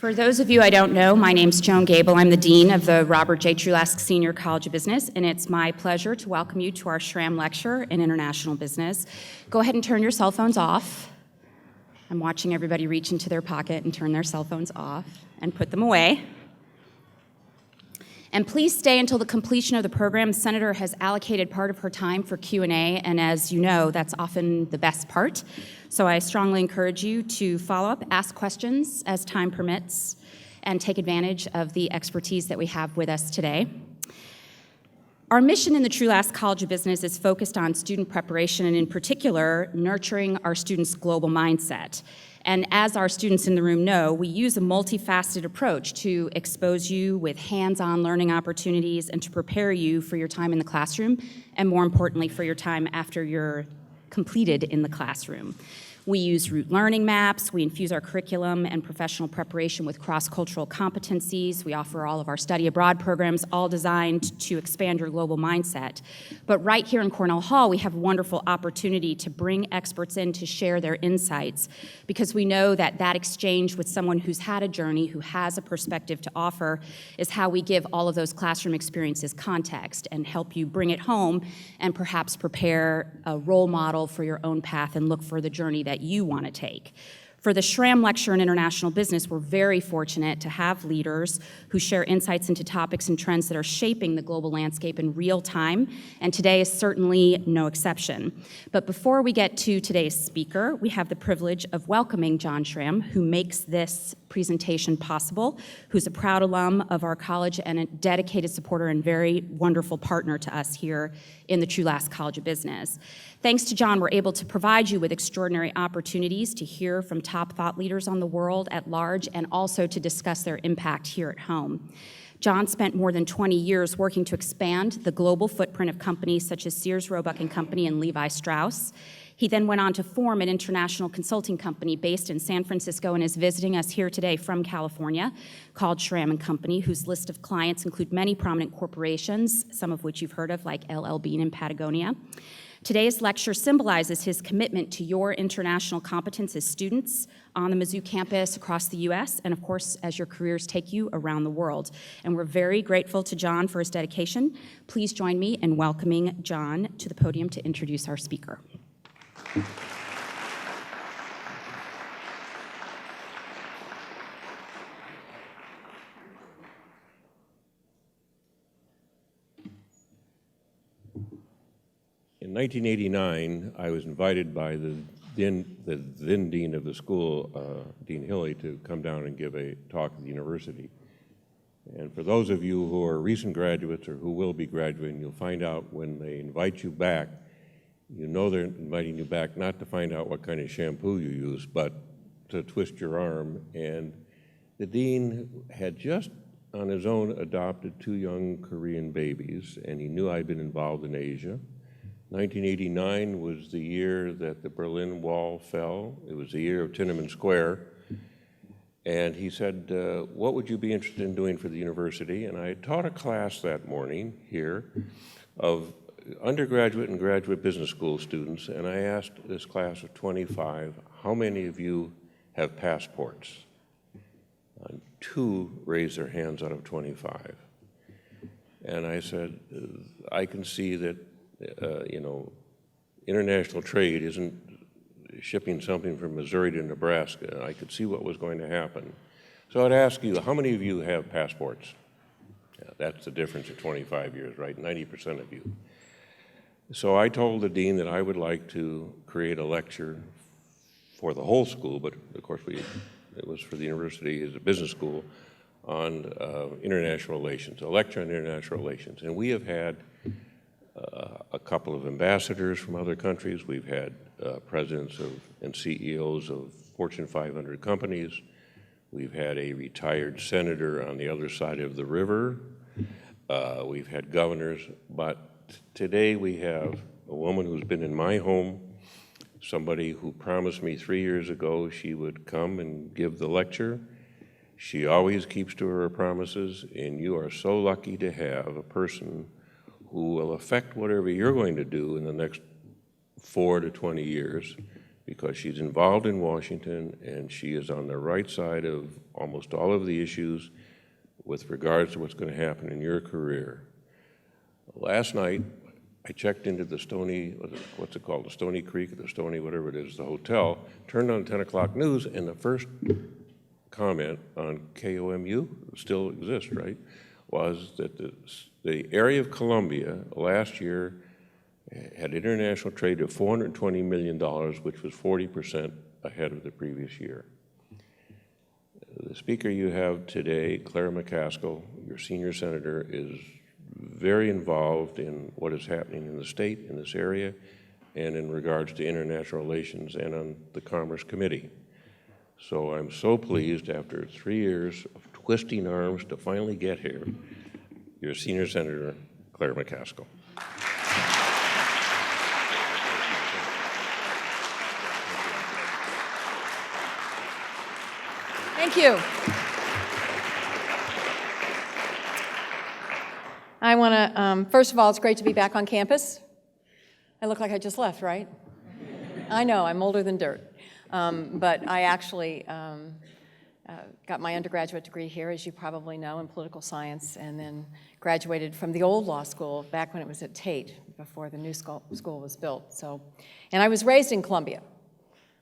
For those of you I don't know, my name's Joan Gable. I'm the Dean of the Robert J. Trulaske Senior College of Business, and it's my pleasure to welcome you to our Schramm Lecture in International Business. Go ahead and turn your cell phones off. I'm watching everybody reach into their pocket and turn their cell phones off and put them away. And please stay until the completion of the program. The Senator has allocated part of her time for Q&A, and as you know, that's often the best part. So I strongly encourage you to follow up, ask questions as time permits, and take advantage of the expertise that we have with us today. Our mission in the Trulaske College of Business is focused on student preparation and in particular, nurturing our students' global mindset. And as our students in the room know, we use a multifaceted approach to expose you with hands-on learning opportunities and to prepare you for your time in the classroom, and more importantly, for your time after you're completed in the classroom. We use route learning maps, we infuse our curriculum and professional preparation with cross-cultural competencies, we offer all of our study abroad programs, all designed to expand your global mindset. But right here in Cornell Hall, we have a wonderful opportunity to bring experts in to share their insights, because we know that that exchange with someone who's had a journey, who has a perspective to offer, is how we give all of those classroom experiences context and help you bring it home and perhaps prepare a role model for your own path and look for the journey that you want to take. For the Schramm Lecture in International Business, we're very fortunate to have leaders who share insights into topics and trends that are shaping the global landscape in real time, and today is certainly no exception. But before we get to today's speaker, we have the privilege of welcoming John Schramm, who makes this presentation possible, who's a proud alum of our college and a dedicated supporter and very wonderful partner to us here in the Trulaske College of Business. Thanks to John, we're able to provide you with extraordinary opportunities to hear from top thought leaders on the world at large and also to discuss their impact here at home. John spent more than 20 years working to expand the global footprint of companies such as Sears, Roebuck & Company and Levi Strauss. He then went on to form an international consulting company based in San Francisco and is visiting us here today from California called Schramm & Company, whose list of clients include many prominent corporations, some of which you've heard of, like LL Bean and Patagonia. Today's lecture symbolizes his commitment to your international competence as students on the Mizzou campus across the U.S., and of course, as your careers take you around the world. And we're very grateful to John for his dedication. Please join me in welcoming John to the podium to introduce our speaker. In 1989, I was invited by the then dean of the school, Dean Hilley, to come down and give a talk at the university. And for those of you who are recent graduates or who will be graduating, you'll find out when they invite you back, you know they're inviting you back not to find out what kind of shampoo you use, but to twist your arm. And the dean had just on his own adopted 2 young Korean babies, and he knew I'd been involved in Asia. 1989 was the year that the Berlin Wall fell. It was the year of Tiananmen Square. And he said, what would you be interested in doing for the university? And I taught a class that morning here of undergraduate and graduate business school students, and I asked this class of 25, how many of you have passports? And 2 raised their hands out of 25. And I said, I can see that international trade isn't shipping something from Missouri to Nebraska. I could see what was going to happen. So I'd ask you, how many of you have passports? Yeah, that's the difference in 25 years, right? 90% of you. So I told the dean that I would like to create a lecture for the whole school, but of course it was for the university as a business school, on international relations, a lecture on international relations. And we have had a couple of ambassadors from other countries. We've had presidents and CEOs of Fortune 500 companies. We've had a retired senator on the other side of the river. We've had governors, but today we have a woman who's been in my home, somebody who promised me 3 years ago she would come and give the lecture. She always keeps to her promises, and you are so lucky to have a person who will affect whatever you're going to do in the next 4 to 20 years because she's involved in Washington and she is on the right side of almost all of the issues with regards to what's going to happen in your career. Last night, I checked into the Stony, what's it called, the Stony Creek, or the Stony, whatever it is, the hotel, turned on 10 o'clock news, and the first comment on KOMU, still exists, right, was that the area of Columbia last year had international trade of $420 million, which was 40% ahead of the previous year. The speaker you have today, Claire McCaskill, your senior senator, is very involved in what is happening in the state, in this area, and in regards to international relations and on the Commerce Committee. So I'm so pleased after 3 years of twisting arms to finally get here, your senior senator, Claire McCaskill. Thank you. I want to, first of all, it's great to be back on campus. I look like I just left, right? I know, I'm older than dirt. But I actually got my undergraduate degree here, as you probably know, in political science, and then graduated from the old law school back when it was at Tate, before the new school was built. And I was raised in Columbia.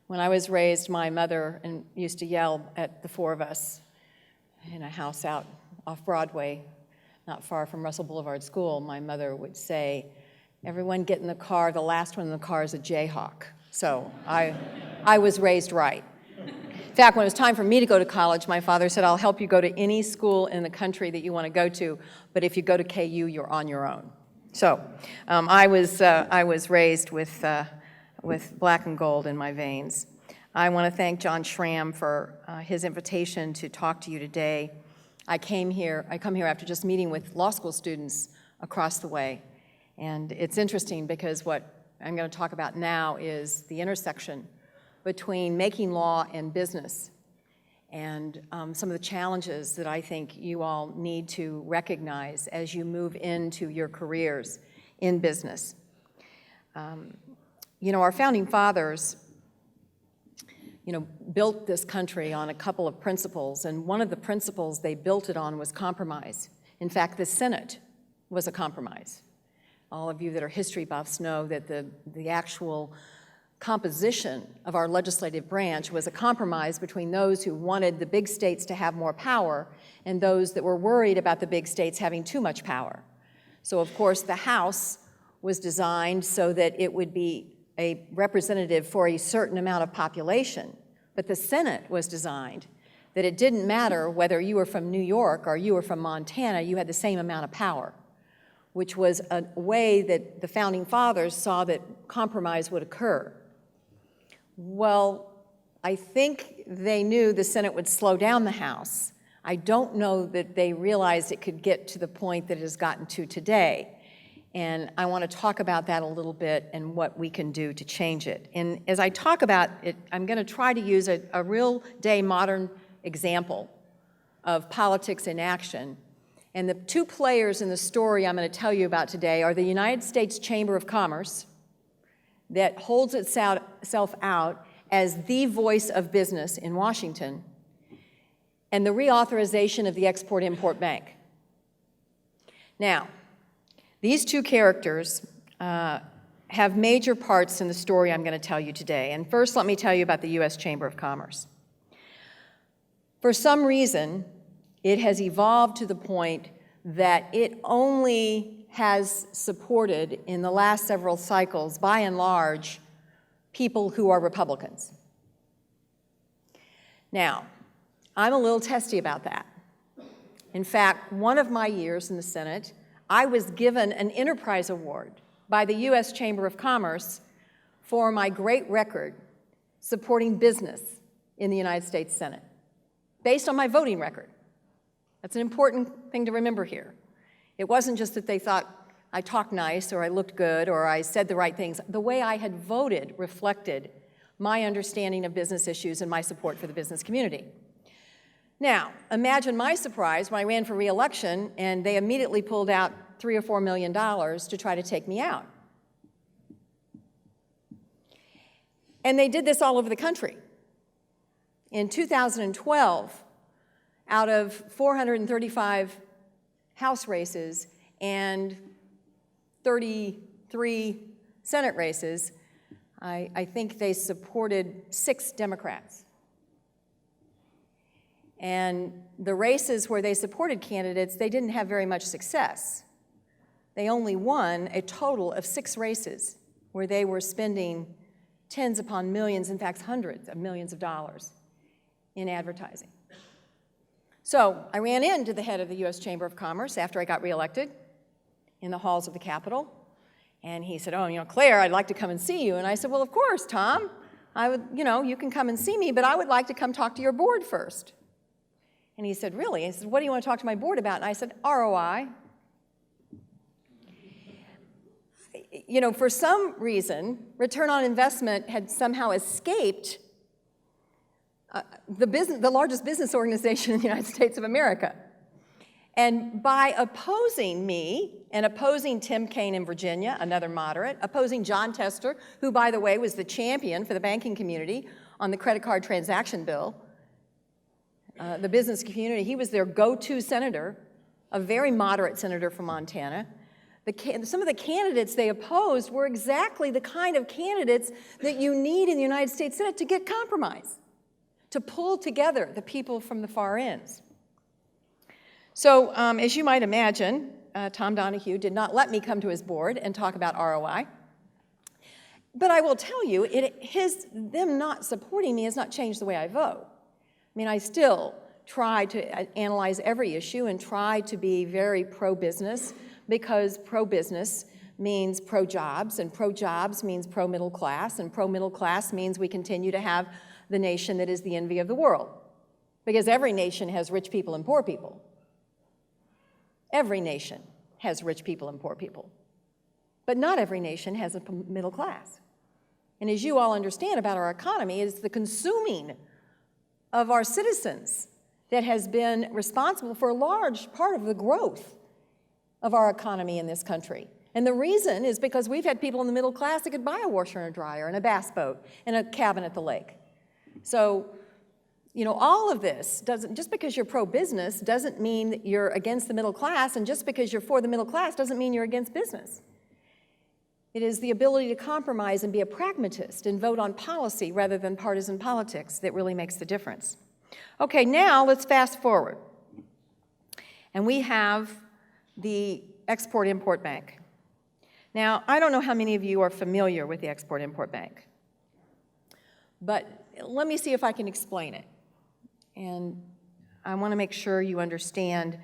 When I was raised, my mother used to yell at the four of us in a house out off Broadway, not far from Russell Boulevard School. My mother would say, "Everyone get in the car, the last one in the car is a Jayhawk." So I was raised right. In fact, when it was time for me to go to college, my father said, "I'll help you go to any school in the country that you want to go to, but if you go to KU, you're on your own." So I was raised with black and gold in my veins. I want to thank John Schramm for his invitation to talk to you today. I come here after just meeting with law school students across the way. And it's interesting because what I'm going to talk about now is the intersection between making law and business, and some of the challenges that I think you all need to recognize as you move into your careers in business. You know, our founding fathers, built this country on a couple of principles, and one of the principles they built it on was compromise. In fact, the Senate was a compromise. All of you that are history buffs know that the actual composition of our legislative branch was a compromise between those who wanted the big states to have more power and those that were worried about the big states having too much power. So, of course, the House was designed so that it would be a representative for a certain amount of population, but the Senate was designed that it didn't matter whether you were from New York or you were from Montana, you had the same amount of power, which was a way that the founding fathers saw that compromise would occur. Well, I think they knew the Senate would slow down the House. I don't know that they realized it could get to the point that it has gotten to today. And I want to talk about that a little bit and what we can do to change it. And as I talk about it, I'm going to try to use a real-day modern example of politics in action. And the two players in the story I'm going to tell you about today are the United States Chamber of Commerce, that holds itself out as the voice of business in Washington, and the reauthorization of the Export-Import Bank. Now, these two characters have major parts in the story I'm going to tell you today. And first, let me tell you about the U.S. Chamber of Commerce. For some reason, it has evolved to the point that it only has supported, in the last several cycles, by and large, people who are Republicans. Now, I'm a little testy about that. In fact, one of my years in the Senate, I was given an Enterprise Award by the U.S. Chamber of Commerce for my great record supporting business in the United States Senate, based on my voting record. That's an important thing to remember here. It wasn't just that they thought I talked nice or I looked good or I said the right things. The way I had voted reflected my understanding of business issues and my support for the business community. Now, imagine my surprise when I ran for re-election and they immediately pulled out $3 or $4 million to try to take me out. And they did this all over the country. In 2012, out of 435 House races and 33 Senate races, I think they supported 6 Democrats. And the races where they supported candidates, they didn't have very much success. They only won a total of 6 races where they were spending tens upon millions, in fact, hundreds of millions of dollars in advertising. So I ran into the head of the U.S. Chamber of Commerce after I got reelected in the halls of the Capitol. And he said, oh, Claire, I'd like to come and see you. And I said, well, of course, Tom. I would, you can come and see me, but I would like to come talk to your board first. And he said, really? He said, what do you want to talk to my board about? And I said, ROI. For some reason, return on investment had somehow escaped the largest business organization in the United States of America. And by opposing me and opposing Tim Kaine in Virginia, another moderate, opposing John Tester, who, by the way, was the champion for the banking community on the credit card transaction bill, the business community, he was their go-to senator, a very moderate senator from Montana. Some of the candidates they opposed were exactly the kind of candidates that you need in the United States Senate to get compromise, to pull together the people from the far ends. So as you might imagine, Tom Donahue did not let me come to his board and talk about ROI. But I will tell you, them not supporting me has not changed the way I vote. I mean, I still try to analyze every issue and try to be very pro-business, because pro-business means pro-jobs, and pro-jobs means pro-middle class, and pro-middle class means we continue to have the nation that is the envy of the world. Because every nation has rich people and poor people. Every nation has rich people and poor people. But not every nation has a middle class. And as you all understand about our economy, it's the consuming of our citizens that has been responsible for a large part of the growth of our economy in this country. And the reason is because we've had people in the middle class that could buy a washer and a dryer and a bass boat and a cabin at the lake. So, all of this just because you're pro-business doesn't mean that you're against the middle class, and just because you're for the middle class doesn't mean you're against business. It is the ability to compromise and be a pragmatist and vote on policy rather than partisan politics that really makes the difference. Okay, now let's fast forward. And we have the Export-Import Bank. Now, I don't know how many of you are familiar with the Export-Import Bank, but let me see if I can explain it. And I want to make sure you understand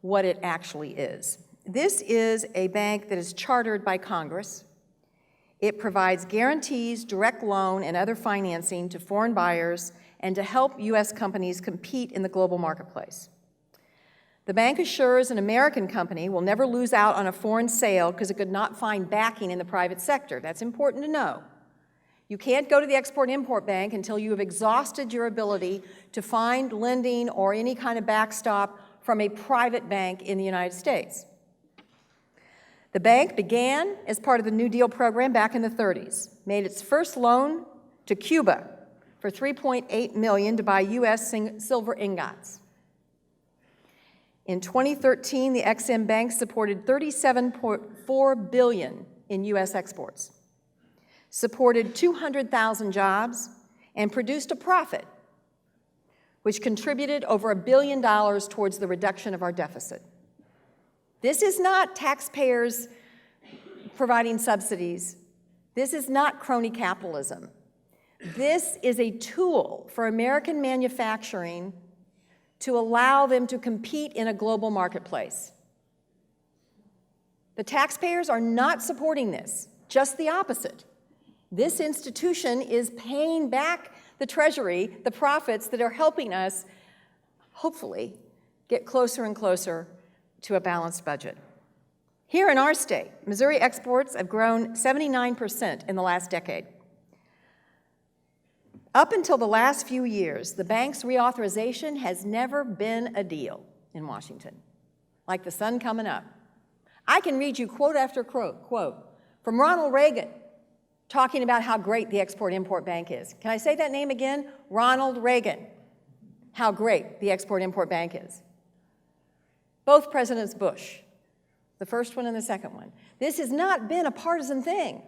what it actually is. This is a bank that is chartered by Congress. It provides guarantees, direct loan, and other financing to foreign buyers and to help U.S. companies compete in the global marketplace. The bank assures an American company will never lose out on a foreign sale because it could not find backing in the private sector. That's important to know. You can't go to the Export-Import Bank until you have exhausted your ability to find lending or any kind of backstop from a private bank in the United States. The bank began as part of the New Deal program back in the 30s, made its first loan to Cuba for $3.8 million to buy U.S. silver ingots. In 2013, the Ex-Im Bank supported $37.4 billion in U.S. exports, supported 200,000 jobs, and produced a profit, which contributed over $1 billion towards the reduction of our deficit. This is not taxpayers providing subsidies. This is not crony capitalism. This is a tool for American manufacturing to allow them to compete in a global marketplace. The taxpayers are not supporting this, just the opposite. This institution is paying back the Treasury the profits that are helping us, hopefully, get closer and closer to a balanced budget. Here in our state, Missouri exports have grown 79% in the last decade. Up until the last few years, the bank's reauthorization has never been a deal in Washington, like the sun coming up. I can read you quote after quote from Ronald Reagan talking about how great the Export-Import Bank is. Can I say that name again? Ronald Reagan. How great the Export-Import Bank is. Both Presidents Bush, the first one and the second one. This has not been a partisan thing.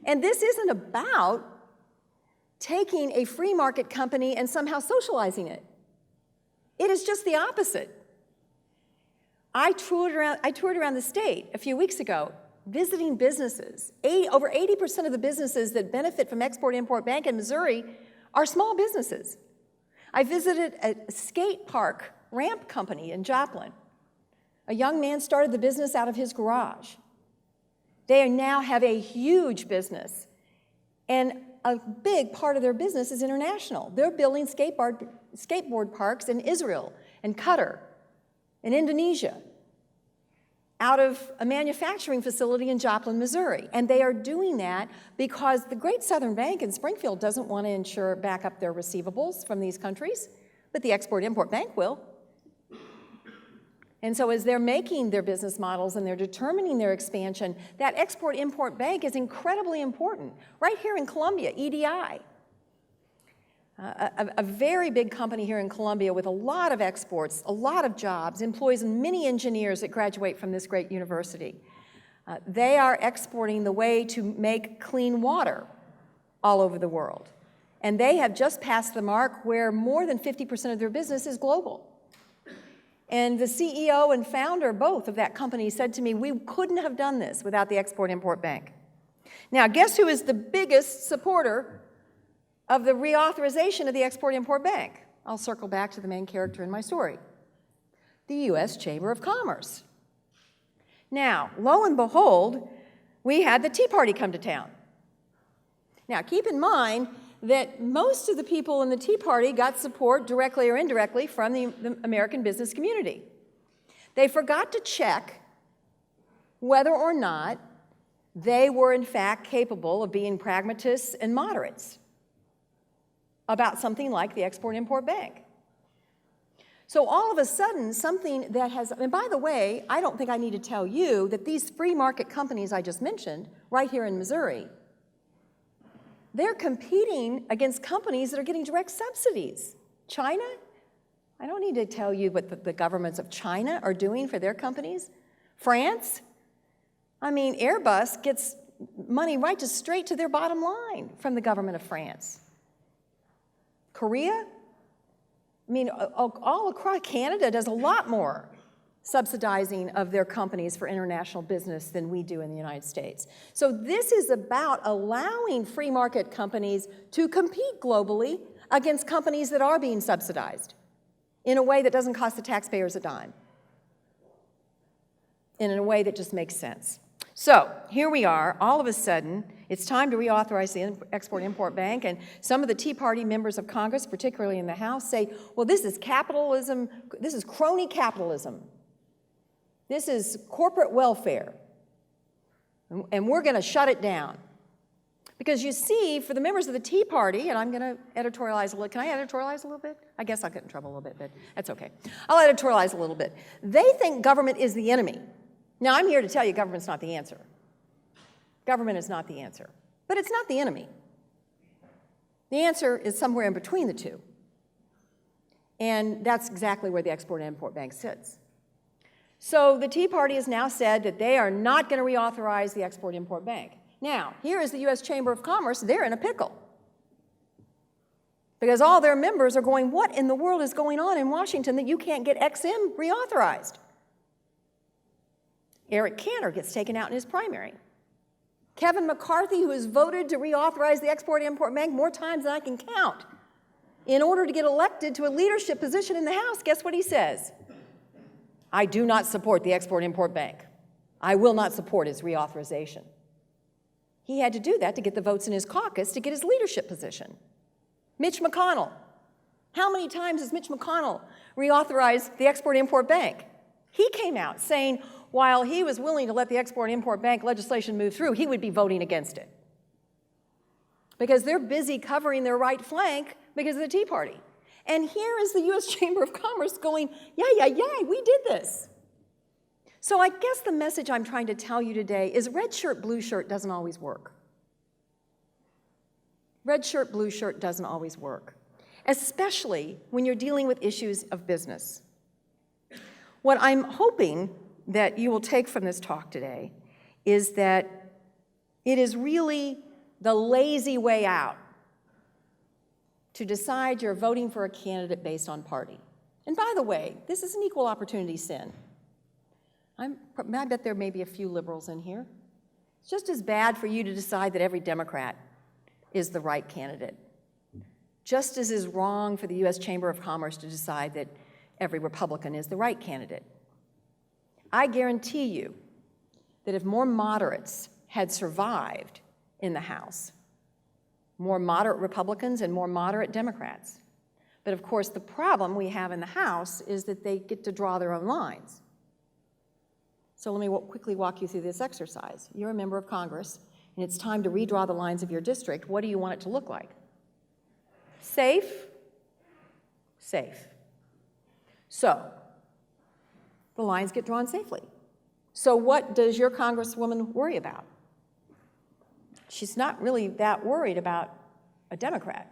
And this isn't about taking a free market company and somehow socializing it. It is just the opposite. I toured around the state a few weeks ago, visiting businesses. Over 80% of the businesses that benefit from Export-Import Bank in Missouri are small businesses. I visited a skate park ramp company in Joplin. A young man started the business out of his garage. They now have a huge business, and a big part of their business is international. They're building skateboard parks in Israel and Qatar and Indonesia out of a manufacturing facility in Joplin, Missouri. And they are doing that because the Great Southern Bank in Springfield doesn't want to back up their receivables from these countries, but the Export-Import Bank will. And so as they're making their business models and they're determining their expansion, that Export-Import Bank is incredibly important. Right here in Columbia, EDI, a very big company here in Columbia with a lot of exports, a lot of jobs, employs many engineers that graduate from this great university. They are exporting the way to make clean water all over the world. And they have just passed the mark where more than 50% of their business is global. And the CEO and founder, both of that company, said to me, we couldn't have done this without the Export-Import Bank. Now, guess who is the biggest supporter of the reauthorization of the Export-Import Bank? I'll circle back to the main character in my story. The U.S. Chamber of Commerce. Now, lo and behold, we had the Tea Party come to town. Now, keep in mind that most of the people in the Tea Party got support, directly or indirectly, from the American business community. They forgot to check whether or not they were, in fact, capable of being pragmatists and moderates about something like the Export-Import Bank. So all of a sudden, something that has, and by the way, I don't think I need to tell you that these free market companies I just mentioned, right here in Missouri, they're competing against companies that are getting direct subsidies. China? I don't need to tell you what the governments of China are doing for their companies. France? I mean, Airbus gets money straight to their bottom line from the government of France. Korea? I mean, all across Canada does a lot more subsidizing of their companies for international business than we do in the United States. So this is about allowing free market companies to compete globally against companies that are being subsidized in a way that doesn't cost the taxpayers a dime, and in a way that just makes sense. So here we are, all of a sudden, it's time to reauthorize the Export-Import Bank, and some of the Tea Party members of Congress, particularly in the House, say, well, this is capitalism, this is crony capitalism. This is corporate welfare, and we're going to shut it down. Because you see, for the members of the Tea Party, and I'm going to editorialize a little. Can I editorialize a little bit? I guess I'll get in trouble a little bit, but that's okay. I'll editorialize a little bit. They think government is the enemy. Now, I'm here to tell you government's not the answer. Government is not the answer. But it's not the enemy. The answer is somewhere in between the two. And that's exactly where the Export-Import Bank sits. So the Tea Party has now said that they are not going to reauthorize the Export-Import Bank. Now, here is the U.S. Chamber of Commerce. They're in a pickle. Because all their members are going, what in the world is going on in Washington that you can't get XM reauthorized? Eric Cantor gets taken out in his primary. Kevin McCarthy, who has voted to reauthorize the Export-Import Bank more times than I can count, in order to get elected to a leadership position in the House, guess what he says? I do not support the Export-Import Bank. I will not support its reauthorization. He had to do that to get the votes in his caucus to get his leadership position. Mitch McConnell. How many times has Mitch McConnell reauthorized the Export-Import Bank? He came out saying while he was willing to let the Export-Import Bank legislation move through, he would be voting against it. Because they're busy covering their right flank because of the Tea Party. And here is the U.S. Chamber of Commerce going, yeah, we did this. So I guess the message I'm trying to tell you today is red shirt, blue shirt doesn't always work. red shirt, blue shirt doesn't always work, especially when you're dealing with issues of business. What I'm hoping that you will take from this talk today is that it is really the lazy way out to decide you're voting for a candidate based on party. And by the way, this is an equal opportunity sin. I bet there may be a few liberals in here. It's just as bad for you to decide that every Democrat is the right candidate. Just as is wrong for the U.S. Chamber of Commerce to decide that every Republican is the right candidate. I guarantee you that if more moderates had survived in the House, more moderate Republicans and more moderate Democrats. But of course, the problem we have in the House is that they get to draw their own lines. So let me quickly walk you through this exercise. You're a member of Congress, and it's time to redraw the lines of your district. What do you want it to look like? Safe? Safe. So, the lines get drawn safely. So what does your Congresswoman worry about? She's not really that worried about a Democrat.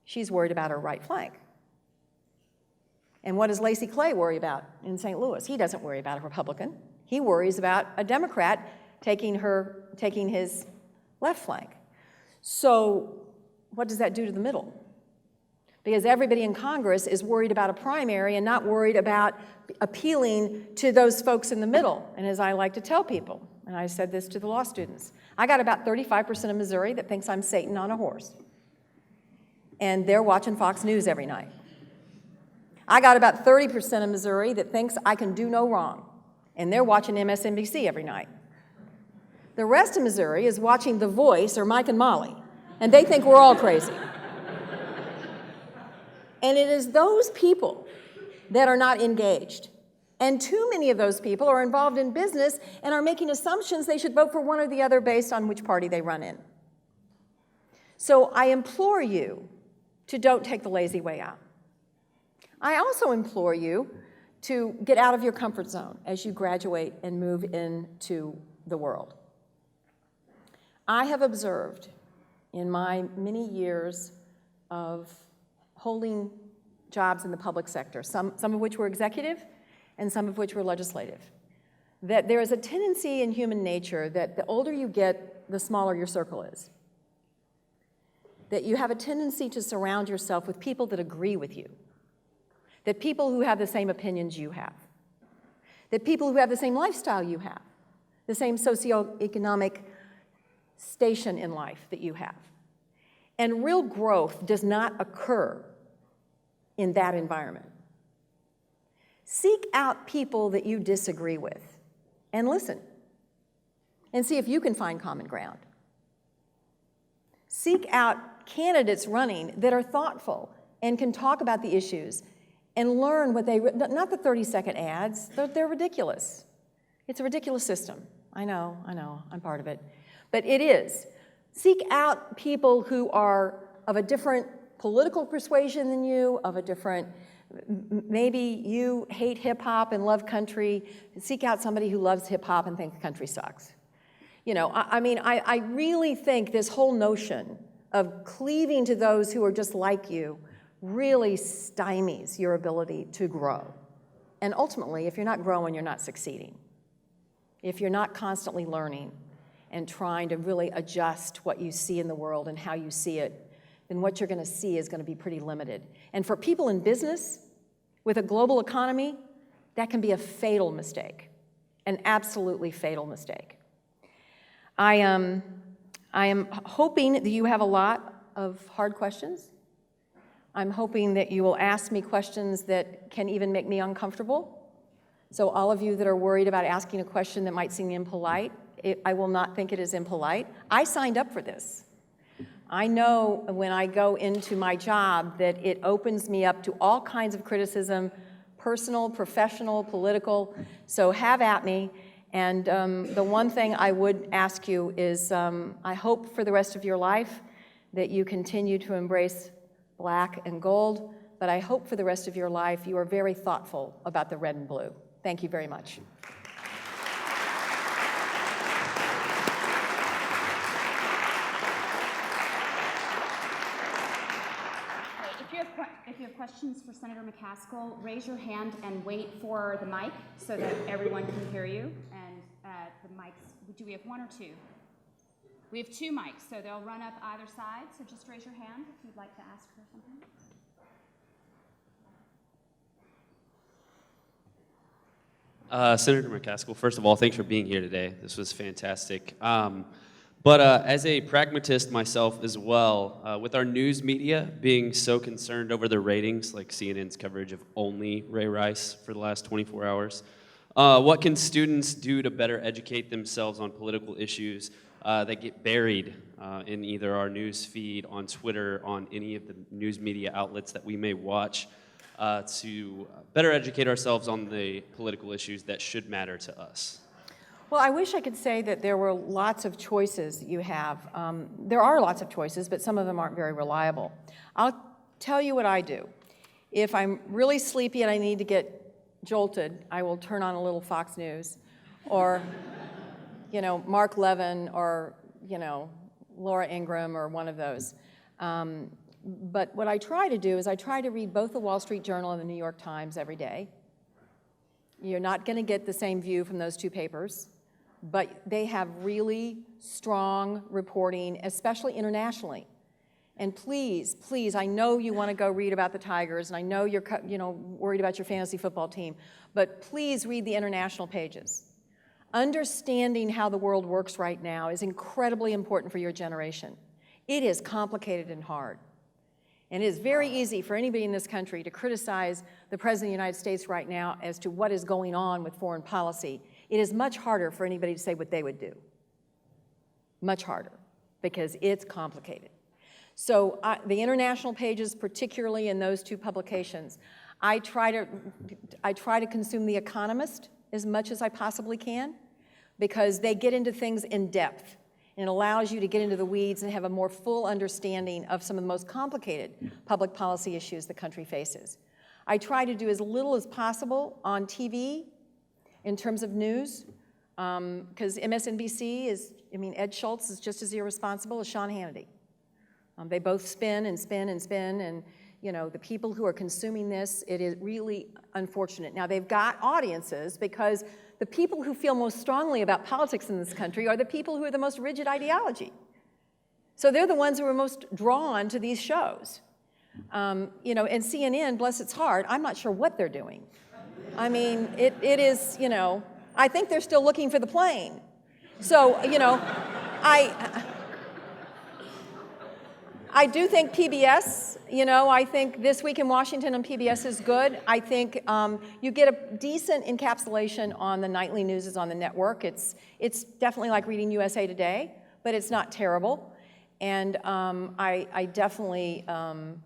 She's worried about her right flank. And what does Lacey Clay worry about in St. Louis? He doesn't worry about a Republican. He worries about a Democrat taking his left flank. So what does that do to the middle? Because everybody in Congress is worried about a primary and not worried about appealing to those folks in the middle. And as I like to tell people, and I said this to the law students, I got about 35% of Missouri that thinks I'm Satan on a horse. And they're watching Fox News every night. I got about 30% of Missouri that thinks I can do no wrong. And they're watching MSNBC every night. The rest of Missouri is watching The Voice or Mike and Molly. And they think we're all crazy. And it is those people that are not engaged. And too many of those people are involved in business and are making assumptions they should vote for one or the other based on which party they run in. So I implore you to don't take the lazy way out. I also implore you to get out of your comfort zone as you graduate and move into the world. I have observed in my many years of holding jobs in the public sector, some of which were executive and some of which were legislative, that there is a tendency in human nature that the older you get, the smaller your circle is. That you have a tendency to surround yourself with people that agree with you, that people who have the same opinions you have, that people who have the same lifestyle you have, the same socioeconomic station in life that you have. And real growth does not occur in that environment. Seek out people that you disagree with and listen and see if you can find common ground. Seek out candidates running that are thoughtful and can talk about the issues and learn what they, not the 30-second ads, they're ridiculous. It's a ridiculous system. I know, I'm part of it. But it is. Seek out people who are of a different political persuasion than you, of a different, maybe you hate hip-hop and love country. Seek out somebody who loves hip-hop and thinks country sucks. You know, I really think this whole notion of cleaving to those who are just like you really stymies your ability to grow. And ultimately, if you're not growing, you're not succeeding. If you're not constantly learning and trying to really adjust what you see in the world and how you see it, then what you're going to see is going to be pretty limited. And for people in business, with a global economy, that can be a fatal mistake, an absolutely fatal mistake. I am hoping that you have a lot of hard questions. I'm hoping that you will ask me questions that can even make me uncomfortable. So all of you that are worried about asking a question that might seem impolite, I will not think it is impolite. I signed up for this. I know when I go into my job that it opens me up to all kinds of criticism, personal, professional, political, so have at me. And the one thing I would ask you is I hope for the rest of your life that you continue to embrace black and gold, but I hope for the rest of your life you are very thoughtful about the red and blue. Thank you very much. questions for Senator McCaskill, raise your hand and wait for the mic so that everyone can hear you. And the mics, do we have one or two? We have two mics, so they'll run up either side. So just raise your hand if you'd like to ask her something. Senator McCaskill, first of all, thanks for being here today. This was fantastic. But as a pragmatist myself as well, with our news media being so concerned over their ratings, like CNN's coverage of only Ray Rice for the last 24 hours, what can students do to better educate themselves on political issues that get buried in either our news feed, on Twitter, on any of the news media outlets that we may watch, to better educate ourselves on the political issues that should matter to us? Well, I wish I could say that there were lots of choices that you have. There are lots of choices, but some of them aren't very reliable. I'll tell you what I do. If I'm really sleepy and I need to get jolted, I will turn on a little Fox News or, Mark Levin or, Laura Ingraham or one of those. But what I try to do is I try to read both the Wall Street Journal and the New York Times every day. You're not going to get the same view from those two papers, but they have really strong reporting, especially internationally. And please, please, I know you want to go read about the Tigers, and I know you're worried about your fantasy football team, but please read the international pages. Understanding how the world works right now is incredibly important for your generation. It is complicated and hard. And it is very easy for anybody in this country to criticize the President of the United States right now as to what is going on with foreign policy. It is much harder for anybody to say what they would do. Much harder, because it's complicated. So the international pages, particularly in those two publications, I try to consume The Economist as much as I possibly can, because they get into things in depth. And it allows you to get into the weeds and have a more full understanding of some of the most complicated public policy issues the country faces. I try to do as little as possible on TV in terms of news, because MSNBC is, Ed Schultz is just as irresponsible as Sean Hannity. They both spin and spin and spin, and the people who are consuming this, it is really unfortunate. Now, they've got audiences because the people who feel most strongly about politics in this country are the people who are the most rigid ideology. So they're the ones who are most drawn to these shows. And CNN, bless its heart, I'm not sure what they're doing. It is, I think they're still looking for the plane. So, I do think PBS, I think This Week in Washington on PBS is good. I think you get a decent encapsulation on the nightly news on the network. It's definitely like reading USA Today, but it's not terrible. And I definitely, and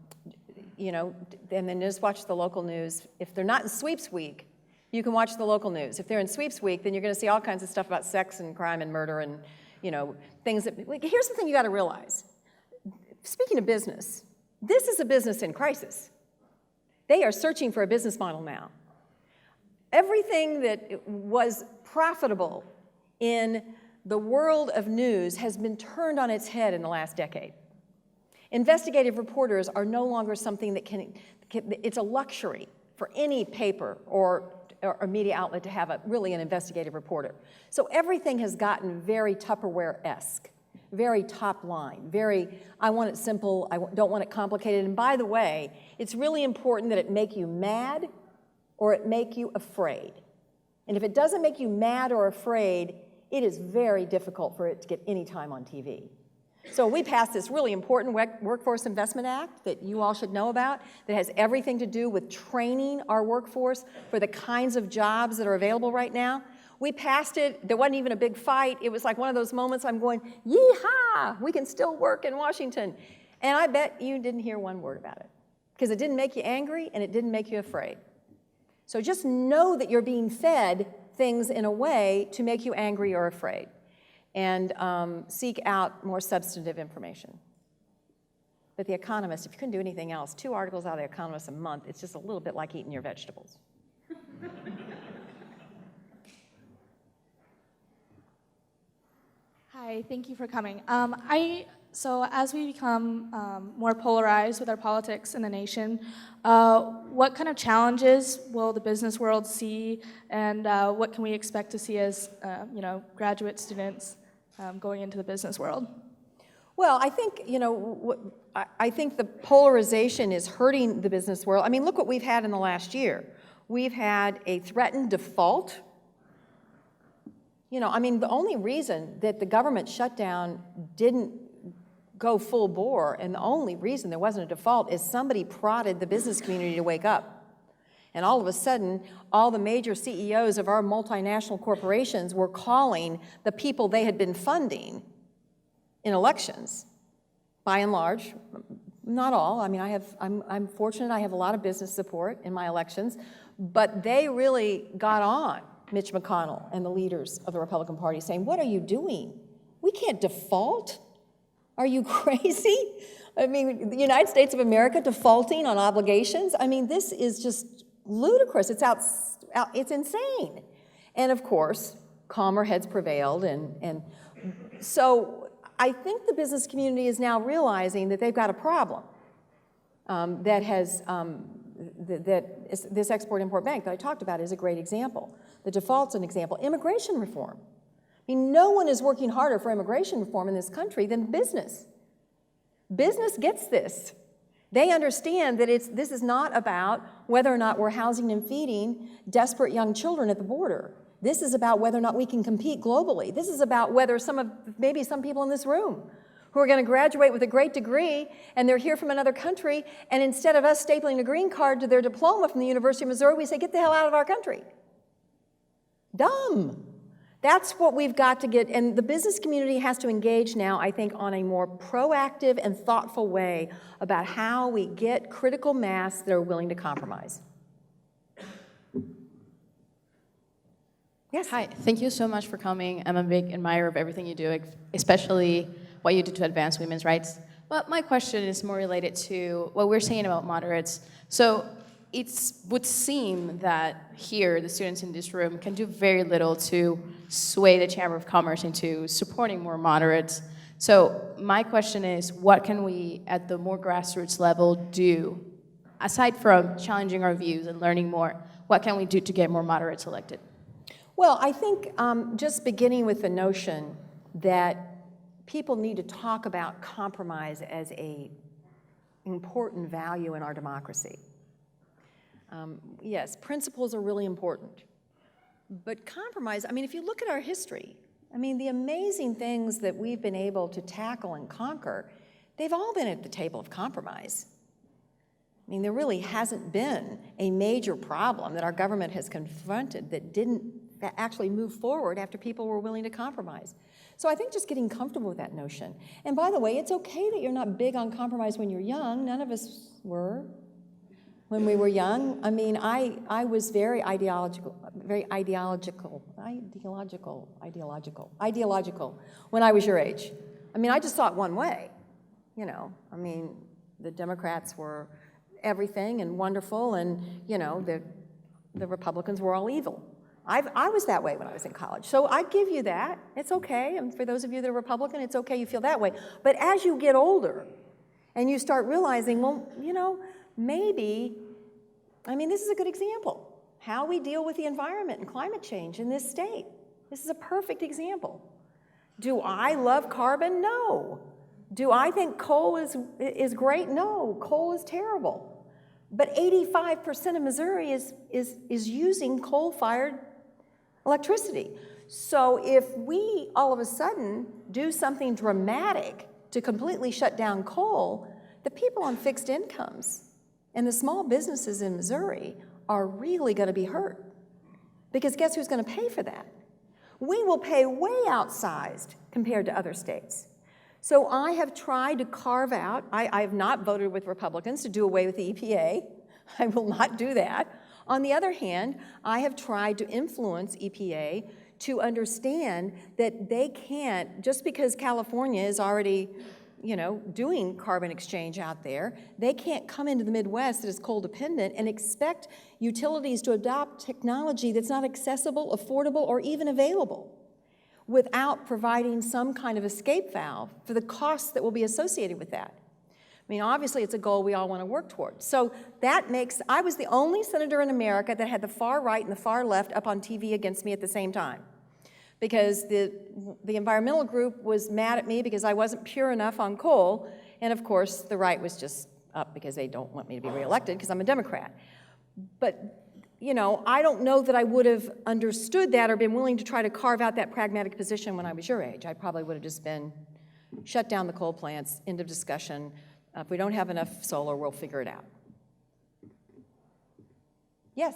then just watch the local news. If they're not in sweeps week, you can watch the local news. If they're in sweeps week, then you're going to see all kinds of stuff about sex and crime and murder and, things that, here's the thing you got to realize. Speaking of business, this is a business in crisis. They are searching for a business model now. Everything that was profitable in the world of news has been turned on its head in the last decade. Investigative reporters are no longer something that it's a luxury for any paper or media outlet to have really an investigative reporter. So everything has gotten very Tupperware-esque. Very top line, I want it simple, I don't want it complicated. And by the way, it's really important that it make you mad or it make you afraid. And if it doesn't make you mad or afraid, it is very difficult for it to get any time on TV. So we passed this really important Workforce Investment Act that you all should know about that has everything to do with training our workforce for the kinds of jobs that are available right now. We passed it. There wasn't even a big fight. It was like one of those moments I'm going, yee-haw, we can still work in Washington. And I bet you didn't hear one word about it because it didn't make you angry and it didn't make you afraid. So just know that you're being fed things in a way to make you angry or afraid, and seek out more substantive information. But The Economist, if you couldn't do anything else, 2 articles out of The Economist a month, it's just a little bit like eating your vegetables. Hi, thank you for coming. I So as we become more polarized with our politics in the nation, what kind of challenges will the business world see, and what can we expect to see as graduate students going into the business world? Well, I think, I think the polarization is hurting the business world. I mean, look what we've had in the last year. We've had a threatened default. I mean, the only reason that the government shutdown didn't go full bore, and the only reason there wasn't a default, is somebody prodded the business community to wake up. And all of a sudden, all the major CEOs of our multinational corporations were calling the people they had been funding in elections, by and large. Not all. I mean, I'm fortunate I have a lot of business support in my elections, but they really got on Mitch McConnell and the leaders of the Republican Party, saying, what are you doing? We can't default. Are you crazy? I mean, the United States of America defaulting on obligations? I mean, this is just ludicrous. It's insane. And of course, calmer heads prevailed. And so I think the business community is now realizing that they've got a problem this Export-Import Bank that I talked about is a great example. The default's an example. Immigration reform. I mean, no one is working harder for immigration reform in this country than business. Business gets this. They understand that this is not about whether or not we're housing and feeding desperate young children at the border. This is about whether or not we can compete globally. This is about whether maybe some people in this room who are going to graduate with a great degree and they're here from another country, and instead of us stapling a green card to their diploma from the University of Missouri, we say, get the hell out of our country. Dumb. That's what we've got to get, and the business community has to engage now, I think, on a more proactive and thoughtful way about how we get critical mass that are willing to compromise. Yes. Hi, thank you so much for coming. I'm a big admirer of everything you do, especially what you do to advance women's rights. But my question is more related to what we're saying about moderates. So it would seem that here, the students in this room can do very little to sway the Chamber of Commerce into supporting more moderates. So my question is, what can we, at the more grassroots level, do, aside from challenging our views and learning more, what can we do to get more moderates elected? Well, I think just beginning with the notion that people need to talk about compromise as an important value in our democracy. Yes, principles are really important. But compromise, I mean, if you look at our history, I mean, the amazing things that we've been able to tackle and conquer, they've all been at the table of compromise. I mean, there really hasn't been a major problem that our government has confronted that didn't actually move forward after people were willing to compromise. So I think just getting comfortable with that notion. And by the way, it's okay that you're not big on compromise when you're young. None of us were when we were young. I mean, I was very ideological when I was your age. I mean, I just saw it one way, I mean, the Democrats were everything and wonderful, and, the Republicans were all evil. I was that way when I was in college. So I give you that. It's okay. And for those of you that are Republican, it's okay you feel that way. But as you get older and you start realizing, well, maybe, I mean, this is a good example. How we deal with the environment and climate change in this state. This is a perfect example. Do I love carbon? No. Do I think coal is great? No. Coal is terrible. But 85% of Missouri is using coal-fired electricity. So if we all of a sudden do something dramatic to completely shut down coal, the people on fixed incomes and the small businesses in Missouri are really going to be hurt. Because guess who's going to pay for that? We will pay way outsized compared to other states. So I have tried to carve out, I have not voted with Republicans to do away with the EPA. I will not do that. On the other hand, I have tried to influence EPA to understand that they can't, just because California is already, doing carbon exchange out there, they can't come into the Midwest that is coal dependent and expect utilities to adopt technology that's not accessible, affordable, or even available. without providing some kind of escape valve for the costs that will be associated with that. I mean, obviously, it's a goal we all want to work towards. So that makes, I was the only senator in America that had the far right and the far left up on TV against me at the same time. Because the environmental group was mad at me because I wasn't pure enough on coal, and of course, the right was just up because they don't want me to be reelected because I'm a Democrat. But you know, I don't know that I would have understood that or been willing to try to carve out that pragmatic position when I was your age. I probably would have just been shut down the coal plants, end of discussion. If we don't have enough solar, we'll figure it out. Yes?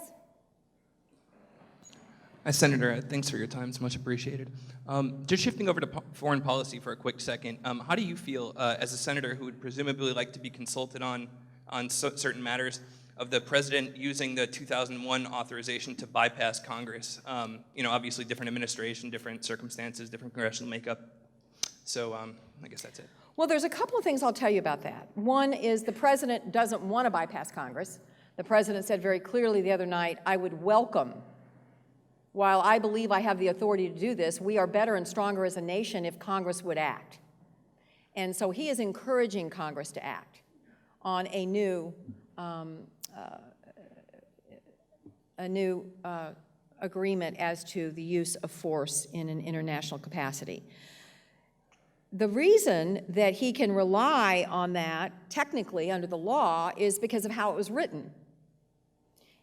Hi, Senator. Thanks for your time. It's much appreciated. Just shifting over to foreign policy for a quick second, how do you feel as a senator who would presumably like to be consulted on certain matters of the president using the 2001 authorization to bypass Congress? You know, obviously different administration, different circumstances, different congressional makeup. So I guess that's it. Well, there's a couple of things I'll tell you about that. One is the president doesn't want to bypass Congress. The president said very clearly the other night, I would welcome, while I believe I have the authority to do this, we are better and stronger as a nation if Congress would act. And so he is encouraging Congress to act on a new agreement as to the use of force in an international capacity. The reason that he can rely on that technically under the law is because of how it was written.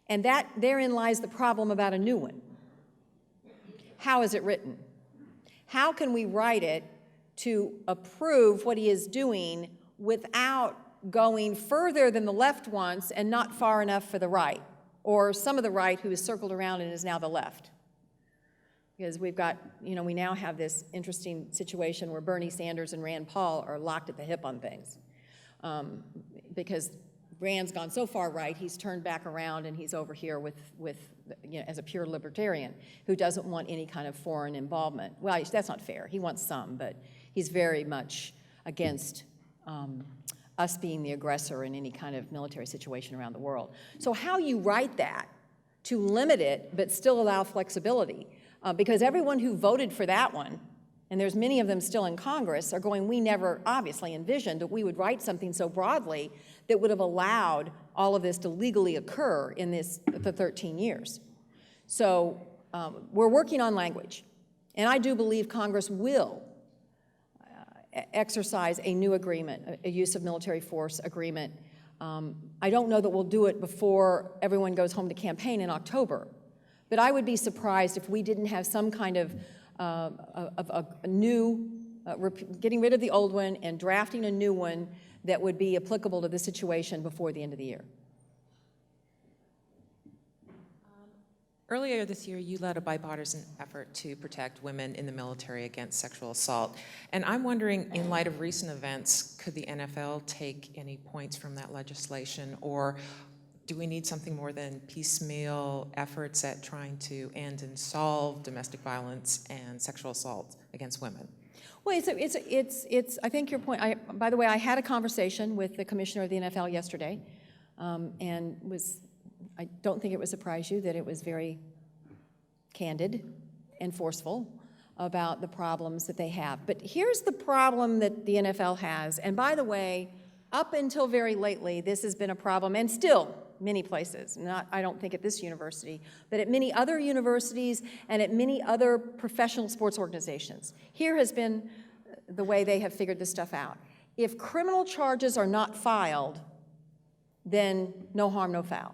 And that therein lies the problem about a new one. How is it written? How can we write it to approve what he is doing without going further than the left wants and not far enough for the right, or some of the right who is circled around and is now the left? Because we've got, you know, we now have this interesting situation where Bernie Sanders and Rand Paul are locked at the hip on things. Because Rand's gone so far right, he's turned back around and he's over here with you know, as a pure libertarian who doesn't want any kind of foreign involvement. Well, that's not fair. He wants some, but he's very much against us being the aggressor in any kind of military situation around the world. So how you write that to limit it but still allow flexibility, because everyone who voted for that one, and there's many of them still in Congress, are going, we never obviously envisioned that we would write something so broadly that would have allowed all of this to legally occur in the 13 years. So we're working on language, and I do believe Congress will exercise a new agreement, a use of military force agreement. I don't know that we'll do it before everyone goes home to campaign in October, but I would be surprised if we didn't have some kind of a new, getting rid of the old one and drafting a new one that would be applicable to this situation before the end of the year. Earlier this year, you led a bipartisan effort to protect women in the military against sexual assault. And I'm wondering, in light of recent events, could the NFL take any points from that legislation, or do we need something more than piecemeal efforts at trying to end and solve domestic violence and sexual assault against women? Well, it's I think your point, by the way, I had a conversation with the commissioner of the NFL yesterday, and I don't think it would surprise you that it was very candid and forceful about the problems that they have. But here's the problem that the NFL has, and by the way, up until very lately, this has been a problem, and still many places, not, I don't think at this university, but at many other universities and at many other professional sports organizations. Here has been the way they have figured this stuff out. If criminal charges are not filed, then no harm, no foul.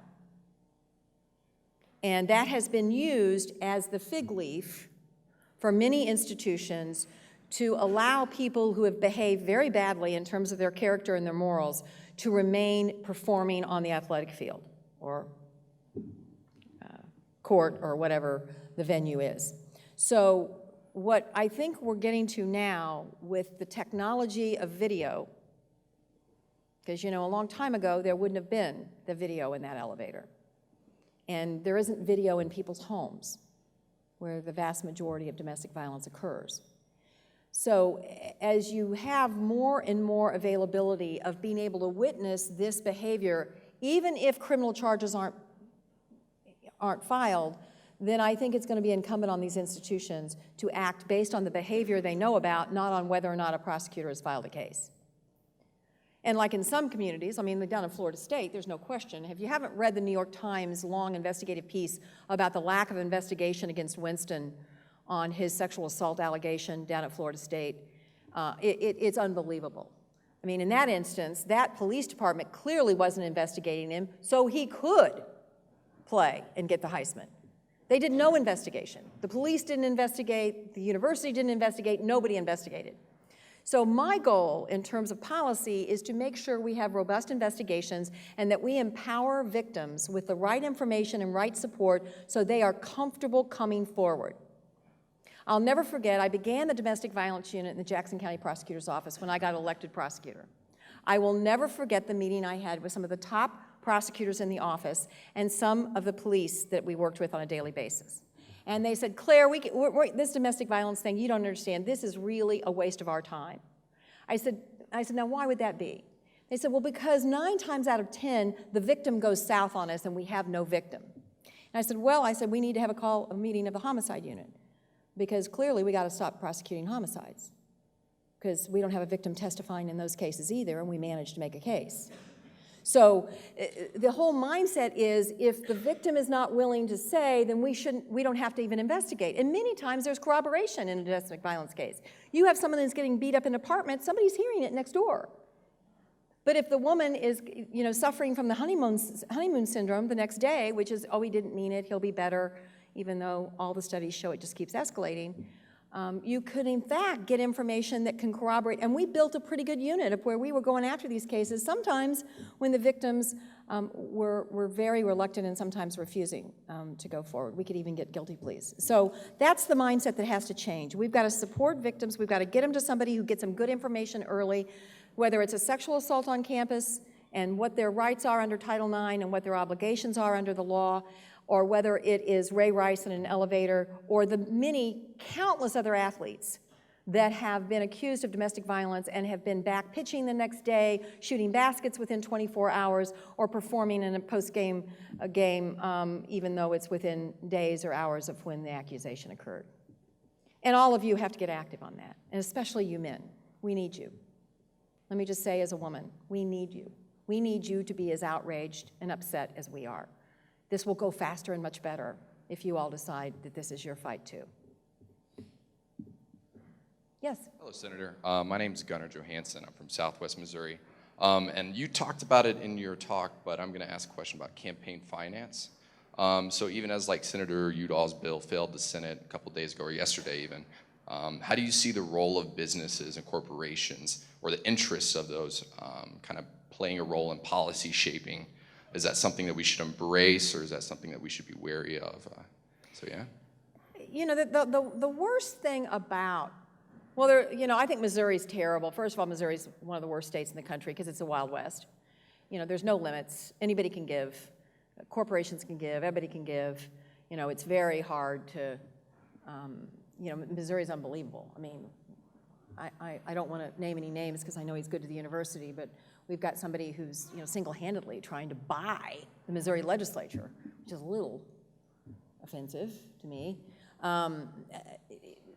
And that has been used as the fig leaf for many institutions to allow people who have behaved very badly in terms of their character and their morals to remain performing on the athletic field or court or whatever the venue is. So what I think we're getting to now with the technology of video, because, you know, a long time ago there wouldn't have been the video in that elevator. And there isn't video in people's homes where the vast majority of domestic violence occurs. So as you have more and more availability of being able to witness this behavior, even if criminal charges aren't filed, then I think it's going to be incumbent on these institutions to act based on the behavior they know about, not on whether or not a prosecutor has filed a case. And like in some communities, I mean, down in Florida State, there's no question. If you haven't read the New York Times long investigative piece about the lack of investigation against Winston on his sexual assault allegation down at Florida State, it's unbelievable. I mean, in that instance, that police department clearly wasn't investigating him, so he could play and get the Heisman. They did no investigation. The police didn't investigate, the university didn't investigate, nobody investigated. So my goal in terms of policy is to make sure we have robust investigations and that we empower victims with the right information and right support so they are comfortable coming forward. I'll never forget, I began the domestic violence unit in the Jackson County Prosecutor's Office when I got elected prosecutor. I will never forget the meeting I had with some of the top prosecutors in the office and some of the police that we worked with on a daily basis. And they said, Claire, this domestic violence thing, you don't understand. This is really a waste of our time. I said, now why would that be? They said, well, because 9 times out of 10, the victim goes south on us and we have no victim. And I said, we need to have a meeting of the homicide unit because clearly we got to stop prosecuting homicides because we don't have a victim testifying in those cases either, and we managed to make a case. So the whole mindset is if the victim is not willing to say, then we don't have to even investigate. And many times there's corroboration in a domestic violence case. You have someone that's getting beat up in an apartment, somebody's hearing it next door. But if the woman is, suffering from the honeymoon syndrome the next day, which is, oh, he didn't mean it, he'll be better, even though all the studies show it just keeps escalating, you could, in fact, get information that can corroborate. And we built a pretty good unit of where we were going after these cases, sometimes when the victims were very reluctant and sometimes refusing to go forward. We could even get guilty pleas. So that's the mindset that has to change. We've got to support victims. We've got to get them to somebody who gets them good information early, whether it's a sexual assault on campus and what their rights are under Title IX and what their obligations are under the law, or whether it is Ray Rice in an elevator, or the countless other athletes that have been accused of domestic violence and have been back pitching the next day, shooting baskets within 24 hours, or performing in a post-game game, even though it's within days or hours of when the accusation occurred. And all of you have to get active on that, and especially you men. We need you. Let me just say as a woman, we need you. We need you to be as outraged and upset as we are. This will go faster and much better if you all decide that this is your fight too. Yes? Hello, Senator. My name is Gunnar Johansson. I'm from Southwest Missouri. And you talked about it in your talk, but I'm going to ask a question about campaign finance. So even as Senator Udall's bill failed the Senate a couple days ago, or yesterday even, how do you see the role of businesses and corporations, or the interests of those kind of playing a role in policy shaping? Is that something that we should embrace, or is that something that we should be wary of? So yeah. The worst thing about, I think Missouri's terrible. First of all, Missouri's one of the worst states in the country because it's the Wild West. There's no limits. Anybody can give. Corporations can give. Everybody can give. It's very hard to, Missouri's unbelievable. I mean, I don't want to name any names because I know he's good to the university, but we've got somebody who's single-handedly trying to buy the Missouri legislature, which is a little offensive to me.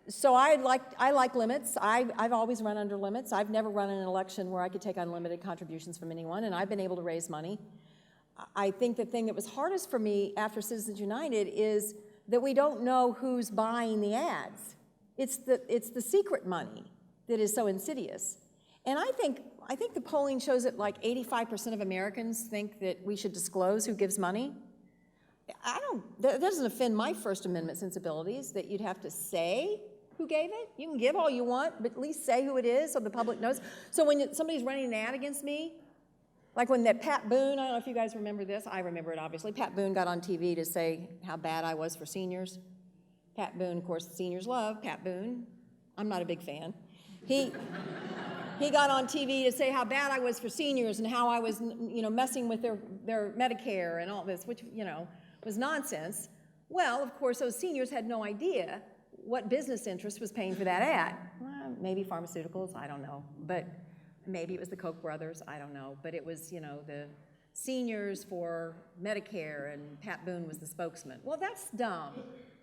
So I like limits. I've always run under limits. I've never run an election where I could take unlimited contributions from anyone, and I've been able to raise money. I think the thing that was hardest for me after Citizens United is that we don't know who's buying the ads. It's the secret money that is so insidious. And I think the polling shows that 85% of Americans think that we should disclose who gives money. That doesn't offend my First Amendment sensibilities that you'd have to say who gave it. You can give all you want, but at least say who it is so the public knows. So when somebody's running an ad against me, like when that Pat Boone, I don't know if you guys remember this, I remember it obviously, Pat Boone got on TV to say how bad I was for seniors. Pat Boone, of course, the seniors love Pat Boone. I'm not a big fan. He got on TV to say how bad I was for seniors and how I was, messing with their Medicare and all this, which, was nonsense. Well, of course, those seniors had no idea what business interest was paying for that ad. Well, maybe pharmaceuticals, I don't know. But maybe it was the Koch brothers, I don't know. But it was, the seniors for Medicare, and Pat Boone was the spokesman. Well, that's dumb.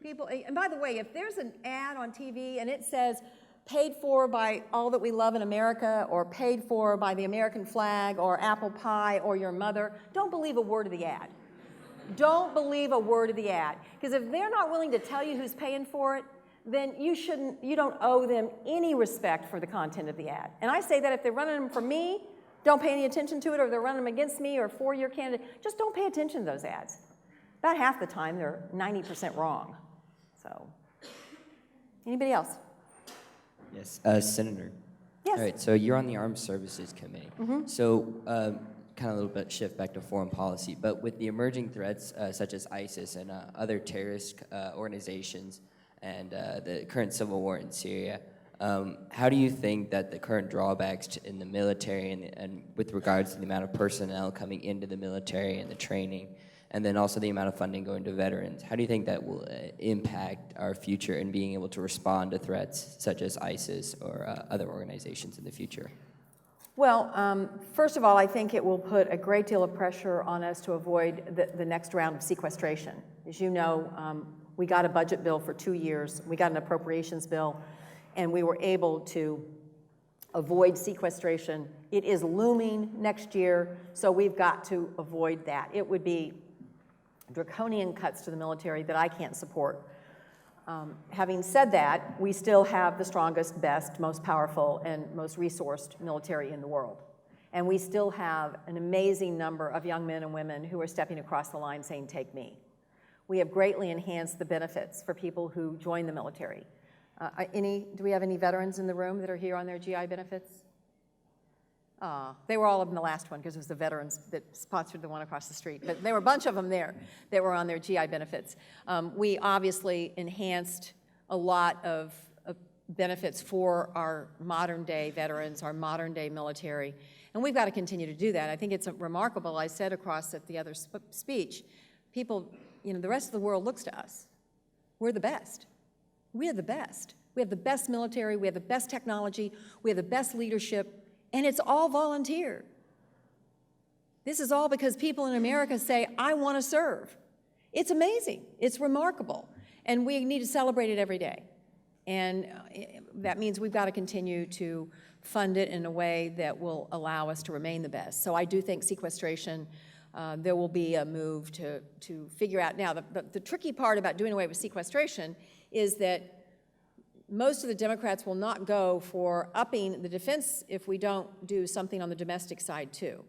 People, and by the way, if there's an ad on TV and it says, paid for by all that we love in America, or paid for by the American flag, or apple pie, or your mother, don't believe a word of the ad. Don't believe a word of the ad. Because if they're not willing to tell you who's paying for it, then you don't owe them any respect for the content of the ad. And I say that if they're running them for me, don't pay any attention to it, or they're running them against me or for your candidate, just don't pay attention to those ads. About half the time, they're 90% wrong. So, anybody else? Yes, Senator. Yes. All right, so you're on the Armed Services Committee. So kind of a little bit shift back to foreign policy, but with the emerging threats such as ISIS and other terrorist organizations and the current civil war in Syria, how do you think that the current drawbacks in the military and with regards to the amount of personnel coming into the military and the training, and then also the amount of funding going to veterans, how do you think that will impact our future in being able to respond to threats such as ISIS or other organizations in the future? Well, first of all, I think it will put a great deal of pressure on us to avoid the next round of sequestration. As you know, we got a budget bill for 2 years. We got an appropriations bill, and we were able to avoid sequestration. It is looming next year, so we've got to avoid that. It would be draconian cuts to the military that I can't support. Having said that, we still have the strongest, best, most powerful, and most resourced military in the world. And we still have an amazing number of young men and women who are stepping across the line saying, take me. We have greatly enhanced the benefits for people who join the military. Do we have any veterans in the room that are here on their GI benefits? They were all of them the last one because it was the veterans that sponsored the one across the street. But there were a bunch of them there that were on their GI benefits. We obviously enhanced a lot of benefits for our modern day veterans, our modern day military. And we've got to continue to do that. I think it's remarkable. I said across at the other speech, people, the rest of the world looks to us. We're the best. We are the best. We have the best military. We have the best technology. We have the best leadership. And it's all volunteer. This is all because people in America say, I want to serve. It's amazing. It's remarkable. And we need to celebrate it every day. And that means we've got to continue to fund it in a way that will allow us to remain the best. So I do think sequestration, there will be a move to figure out. Now, the tricky part about doing away with sequestration is that most of the Democrats will not go for upping the defense if we don't do something on the domestic side too.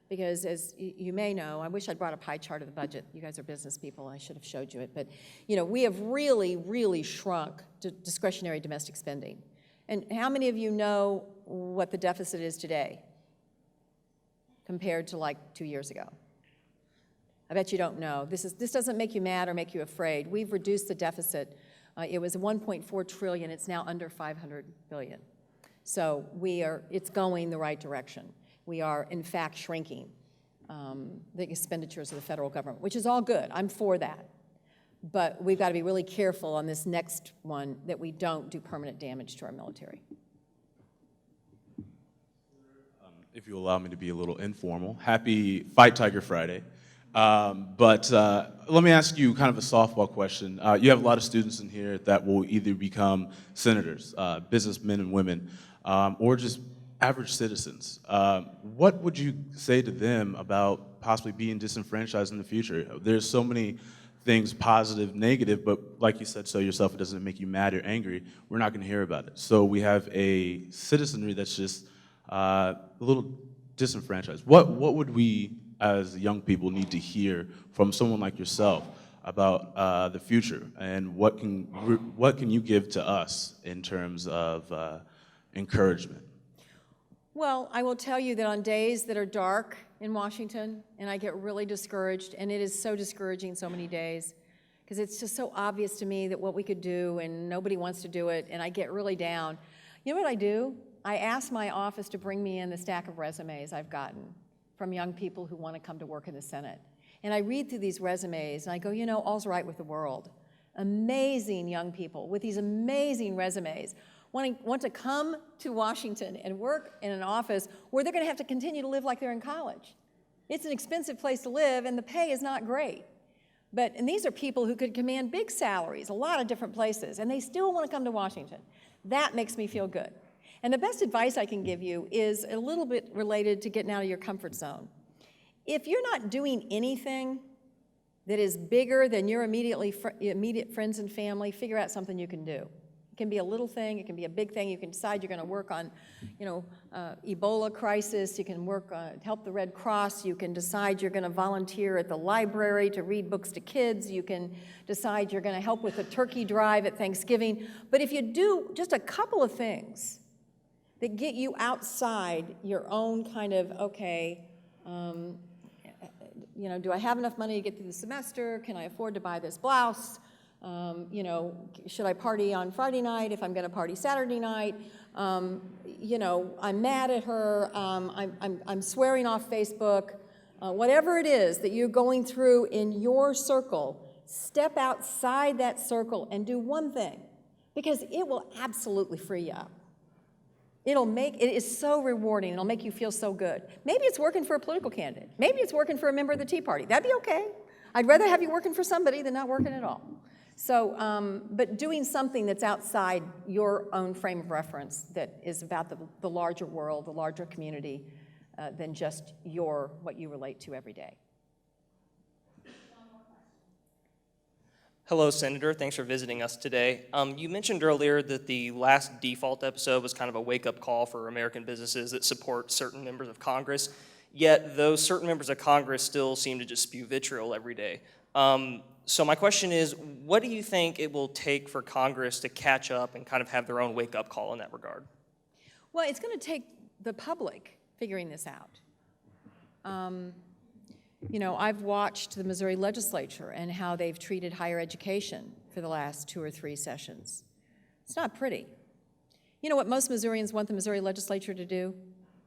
Because as you may know, I wish I'd brought a pie chart of the budget. You guys are business people, I should have showed you it. But we have really, really shrunk discretionary domestic spending. And how many of you know what the deficit is today compared to like 2 years ago? I bet you don't know. This doesn't make you mad or make you afraid. We've reduced the deficit. It was 1.4 trillion. It's now under 500 billion. So it's going the right direction. We are, in fact, shrinking the expenditures of the federal government, which is all good. I'm for that. But we've got to be really careful on this next one that we don't do permanent damage to our military. If you allow me to be a little informal, happy Fight Tiger Friday. But let me ask you kind of a softball question. You have a lot of students in here that will either become senators, businessmen and women, or just average citizens. What would you say to them about possibly being disenfranchised in the future? There's so many things, positive, negative, but like you said so yourself, it doesn't make you mad or angry. We're not going to hear about it. So we have a citizenry that's just a little disenfranchised. What would we as young people need to hear from someone like yourself about the future, and what can you give to us in terms of encouragement? Well, I will tell you that on days that are dark in Washington, and I get really discouraged, and it is so discouraging so many days, because it's just so obvious to me that what we could do, and nobody wants to do it, and I get really down. You know what I do? I ask my office to bring me in the stack of resumes I've gotten from young people who want to come to work in the Senate. And I read through these resumes, and I go, all's right with the world. Amazing young people with these amazing resumes want to come to Washington and work in an office where they're going to have to continue to live like they're in college. It's an expensive place to live, and the pay is not great. And these are people who could command big salaries, a lot of different places, and they still want to come to Washington. That makes me feel good. And the best advice I can give you is a little bit related to getting out of your comfort zone. If you're not doing anything that is bigger than your immediate friends and family, figure out something you can do. It can be a little thing, it can be a big thing. You can decide you're going to work on, Ebola crisis. You can work help the Red Cross. You can decide you're going to volunteer at the library to read books to kids. You can decide you're going to help with the turkey drive at Thanksgiving. But if you do just a couple of things that get you outside your own kind of, do I have enough money to get through the semester? Can I afford to buy this blouse? Should I party on Friday night if I'm going to party Saturday night? I'm mad at her. I'm swearing off Facebook. Whatever it is that you're going through in your circle, step outside that circle and do one thing, because it will absolutely free you up. It is so rewarding. It'll make you feel so good. Maybe it's working for a political candidate. Maybe it's working for a member of the Tea Party. That'd be okay. I'd rather have you working for somebody than not working at all. So, but doing something that's outside your own frame of reference, that is about the larger world, the larger community, than just what you relate to every day. Hello, Senator. Thanks for visiting us today. You mentioned earlier that the last default episode was kind of a wake-up call for American businesses that support certain members of Congress, yet those certain members of Congress still seem to just spew vitriol every day. So my question is, what do you think it will take for Congress to catch up and kind of have their own wake-up call in that regard? Well, it's going to take the public figuring this out. I've watched the Missouri legislature and how they've treated higher education for the last 2 or 3 sessions. It's not pretty. You know what most Missourians want the Missouri legislature to do?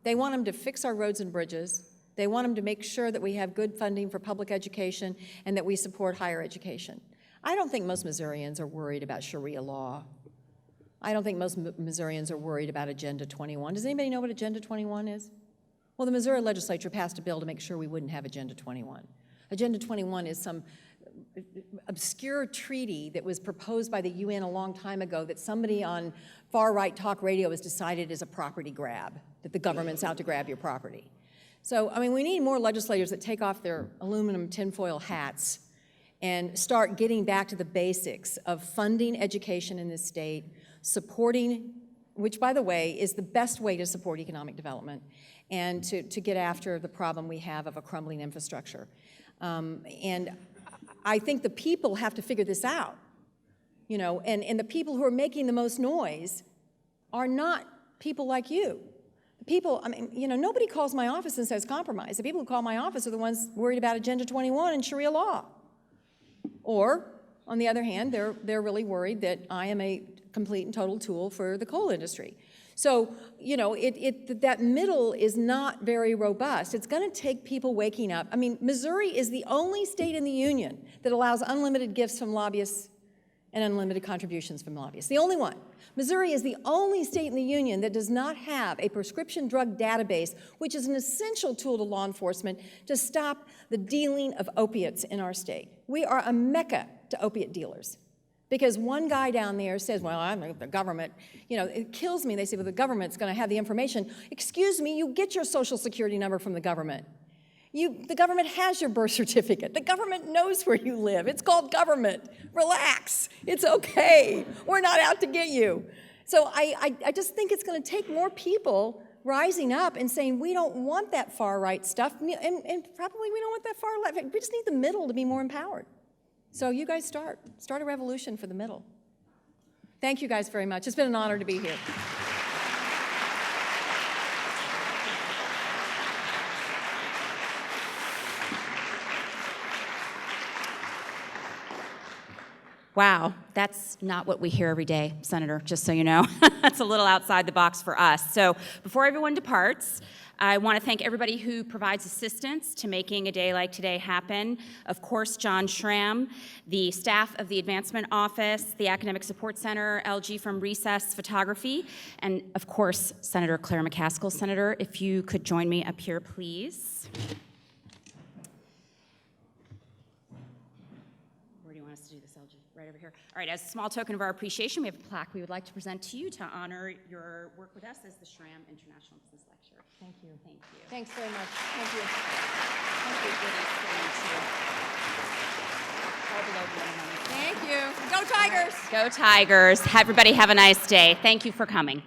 They want them to fix our roads and bridges. They want them to make sure that we have good funding for public education and that we support higher education. I don't think most Missourians are worried about Sharia law. I don't think most Missourians are worried about Agenda 21. Does anybody know what Agenda 21 is? Well, the Missouri legislature passed a bill to make sure we wouldn't have Agenda 21. Agenda 21 is some obscure treaty that was proposed by the UN a long time ago that somebody on far-right talk radio has decided is a property grab, that the government's out to grab your property. So, we need more legislators that take off their aluminum tinfoil hats and start getting back to the basics of funding education in this state, supporting, which, by the way, is the best way to support economic development, and to get after the problem we have of a crumbling infrastructure. And I think the people have to figure this out, and the people who are making the most noise are not people like you. People, nobody calls my office and says compromise. The people who call my office are the ones worried about Agenda 21 and Sharia law. Or, on the other hand, they're really worried that I am a complete and total tool for the coal industry. So, that middle is not very robust. It's going to take people waking up. Missouri is the only state in the union that allows unlimited gifts from lobbyists and unlimited contributions from lobbyists. The only one. Missouri is the only state in the union that does not have a prescription drug database, which is an essential tool to law enforcement to stop the dealing of opiates in our state. We are a mecca to opiate dealers. Because one guy down there says, well, I'm the government, it kills me. They say, well, the government's going to have the information. Excuse me, you get your Social Security number from the government. The government has your birth certificate. The government knows where you live. It's called government. Relax. It's okay. We're not out to get you. So I just think it's going to take more people rising up and saying, we don't want that far-right stuff, and probably we don't want that far-left. We just need the middle to be more empowered. So you guys start a revolution for the middle. Thank you guys very much. It's been an honor to be here. Wow, that's not what we hear every day, Senator, just so you know. That's a little outside the box for us. So before everyone departs, I want to thank everybody who provides assistance to making a day like today happen. Of course, John Schramm, the staff of the Advancement Office, the Academic Support Center, LG from Recess Photography, and of course, Senator Claire McCaskill. Senator, if you could join me up here, please. Where do you want us to do this, LG? Right over here. All right, as a small token of our appreciation, we have a plaque we would like to present to you to honor your work with us as the Schramm International Business Lecturer. Thank you. Thank you. Thanks very much. Thank you. Thank you, Goody. Thank you. Go Tigers! Go Tigers. Everybody have a nice day. Thank you for coming.